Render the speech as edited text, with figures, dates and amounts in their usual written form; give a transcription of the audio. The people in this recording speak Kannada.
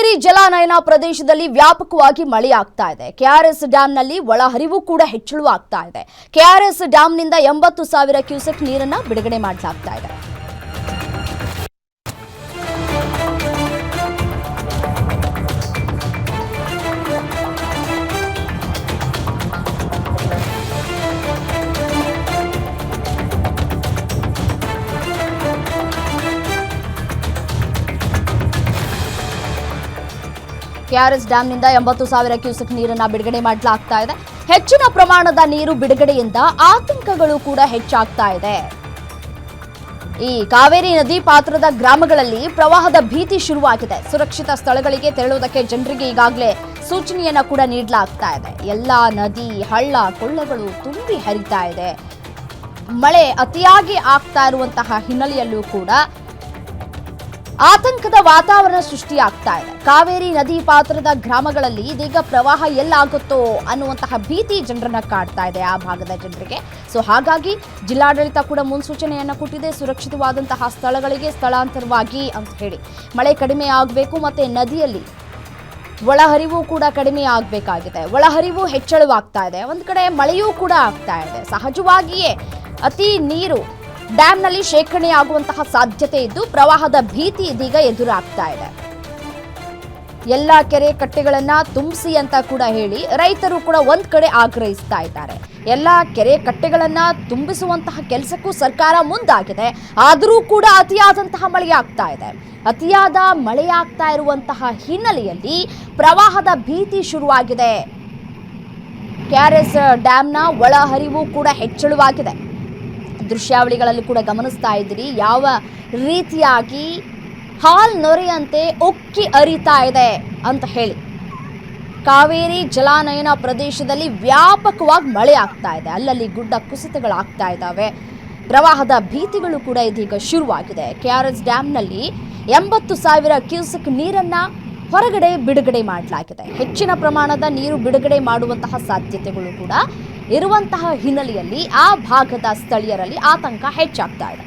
ಕಾವೇರಿ ಜಲಾನಯನ ಪ್ರದೇಶದಲ್ಲಿ ವ್ಯಾಪಕವಾಗಿ ಮಳೆಯಾಗ್ತಾ ಇದೆ. ಕೆಆರ್ಎಸ್ ಡ್ಯಾಂನಲ್ಲಿ ಒಳಹರಿವು ಕೂಡ ಹೆಚ್ಚಳವಾಗ್ತಾ ಇದೆ. ಕೆಆರ್ಎಸ್ ಡ್ಯಾಂನಿಂದ 80,000 ಕ್ಯೂಸೆಕ್ ನೀರನ್ನ ಬಿಡುಗಡೆ ಮಾಡಲಾಗ್ತಾ ಇದೆ. ಕೆಆರ್ಎಸ್ ಡ್ಯಾಂನಿಂದ 80,000 ಕ್ಯೂಸೆಕ್ ನೀರನ್ನ ಬಿಡುಗಡೆ ಮಾಡಲಾಗ್ತಾ ಇದೆ. ಹೆಚ್ಚಿನ ಪ್ರಮಾಣದ ನೀರು ಬಿಡುಗಡೆಯಿಂದ ಆತಂಕಗಳು ಕೂಡ ಹೆಚ್ಚಾಗ್ತಾ ಇದೆ. ಈ ಕಾವೇರಿ ನದಿ ಪಾತ್ರದ ಗ್ರಾಮಗಳಲ್ಲಿ ಪ್ರವಾಹದ ಭೀತಿ ಶುರುವಾಗಿದೆ. ಸುರಕ್ಷಿತ ಸ್ಥಳಗಳಿಗೆ ತೆರಳುವುದಕ್ಕೆ ಜನರಿಗೆ ಈಗಾಗಲೇ ಸೂಚನೆಯನ್ನ ಕೂಡ ನೀಡಲಾಗ್ತಾ ಇದೆ. ಎಲ್ಲಾ ನದಿ, ಹಳ್ಳ, ಕೊಳ್ಳಗಳು ತುಂಬಿ ಹರಿತಾ ಇದೆ. ಮಳೆ ಅತಿಯಾಗಿ ಆಗ್ತಾ ಇರುವಂತಹ ಹಿನ್ನೆಲೆಯಲ್ಲೂ ಕೂಡ ಆತಂಕದ ವಾತಾವರಣ ಸೃಷ್ಟಿಯಾಗ್ತಾ ಇದೆ. ಕಾವೇರಿ ನದಿ ಪಾತ್ರದ ಗ್ರಾಮಗಳಲ್ಲಿ ಇದೀಗ ಪ್ರವಾಹ ಎಲ್ಲಾಗುತ್ತೋ ಅನ್ನುವಂತಹ ಭೀತಿ ಜನರನ್ನ ಕಾಡ್ತಾ ಇದೆ, ಆ ಭಾಗದ ಜನರಿಗೆ. ಸೊ ಹಾಗಾಗಿ ಜಿಲ್ಲಾಡಳಿತ ಕೂಡ ಮುನ್ಸೂಚನೆಯನ್ನ ಕೊಟ್ಟಿದೆ. ಸುರಕ್ಷಿತವಾದಂತಹ ಸ್ಥಳಗಳಿಗೆ ಸ್ಥಳಾಂತರವಾಗಿ ಅಂತ ಹೇಳಿ ಮಳೆ ಕಡಿಮೆ ಆಗಬೇಕು, ಮತ್ತೆ ನದಿಯಲ್ಲಿ ಒಳಹರಿವು ಕೂಡ ಕಡಿಮೆ ಆಗಬೇಕಾಗಿದೆ. ಒಳಹರಿವು ಹೆಚ್ಚಳವಾಗ್ತಾ ಇದೆ, ಒಂದ್ ಕಡೆ ಮಳೆಯೂ ಕೂಡ ಆಗ್ತಾ ಇದೆ. ಸಹಜವಾಗಿಯೇ ಅತಿ ನೀರು ಡ್ಯಾಂನಲ್ಲಿ ಶೇಖರಣೆ ಆಗುವಂತಹ ಸಾಧ್ಯತೆ ಇದ್ದು ಪ್ರವಾಹದ ಭೀತಿ ಇದೀಗ ಎದುರಾಗ್ತಾ ಇದೆ. ಎಲ್ಲ ಕೆರೆ ಕಟ್ಟೆಗಳನ್ನ ತುಂಬಿಸಿ ಅಂತ ಕೂಡ ಹೇಳಿ ರೈತರು ಕೂಡ ಒಂದ್ ಕಡೆ ಆಗ್ರಹಿಸ್ತಾ ಇದ್ದಾರೆ. ಎಲ್ಲ ಕೆರೆ ಕಟ್ಟೆಗಳನ್ನ ತುಂಬಿಸುವಂತಹ ಕೆಲಸಕ್ಕೂ ಸರ್ಕಾರ ಮುಂದಾಗಿದೆ. ಆದರೂ ಕೂಡ ಅತಿಯಾದಂತಹ ಮಳೆಯಾಗ್ತಾ ಇದೆ. ಅತಿಯಾದ ಮಳೆಯಾಗ್ತಾ ಇರುವಂತಹ ಹಿನ್ನೆಲೆಯಲ್ಲಿ ಪ್ರವಾಹದ ಭೀತಿ ಶುರುವಾಗಿದೆ. ಕೆಆರ್ಎಸ್ ಡ್ಯಾಂನ ಒಳಹರಿವು ಕೂಡ ಹೆಚ್ಚಳವಾಗಿದೆ. ದೃಶ್ಯಾವಳಿಗಳಲ್ಲಿ ಕೂಡ ಗಮನಿಸ್ತಾ ಇದ್ದೀರಿ ಯಾವ ರೀತಿಯಾಗಿ ಹಾಲ್ ನೊರೆಯಂತೆ ಉಕ್ಕಿ ಹರಿತಾ ಇದೆ ಅಂತ ಹೇಳಿ. ಕಾವೇರಿ ಜಲಾನಯನ ಪ್ರದೇಶದಲ್ಲಿ ವ್ಯಾಪಕವಾಗಿ ಮಳೆ ಆಗ್ತಾ ಇದೆ. ಅಲ್ಲಲ್ಲಿ ಗುಡ್ಡ ಕುಸಿತಗಳಾಗ್ತಾ ಇದ್ದಾವೆ. ಪ್ರವಾಹದ ಭೀತಿಗಳು ಕೂಡ ಇದೀಗ ಶುರುವಾಗಿದೆ. ಕೆಆರ್ಎಸ್ ಡ್ಯಾಂನಲ್ಲಿ 80,000 ಕ್ಯೂಸೆಕ್ ನೀರನ್ನ ಹೊರಗಡೆ ಬಿಡುಗಡೆ ಮಾಡಲಾಗಿದೆ. ಹೆಚ್ಚಿನ ಪ್ರಮಾಣದ ನೀರು ಬಿಡುಗಡೆ ಮಾಡುವಂತಹ ಸಾಧ್ಯತೆಗಳು ಕೂಡ ಇರುವಂತಹ ಹಿನ್ನೆಲೆಯಲ್ಲಿ ಆ ಭಾಗದ ಸ್ಥಳೀಯರಲ್ಲಿ ಆತಂಕ ಹೆಚ್ಚಾಗ್ತಾ ಇದೆ.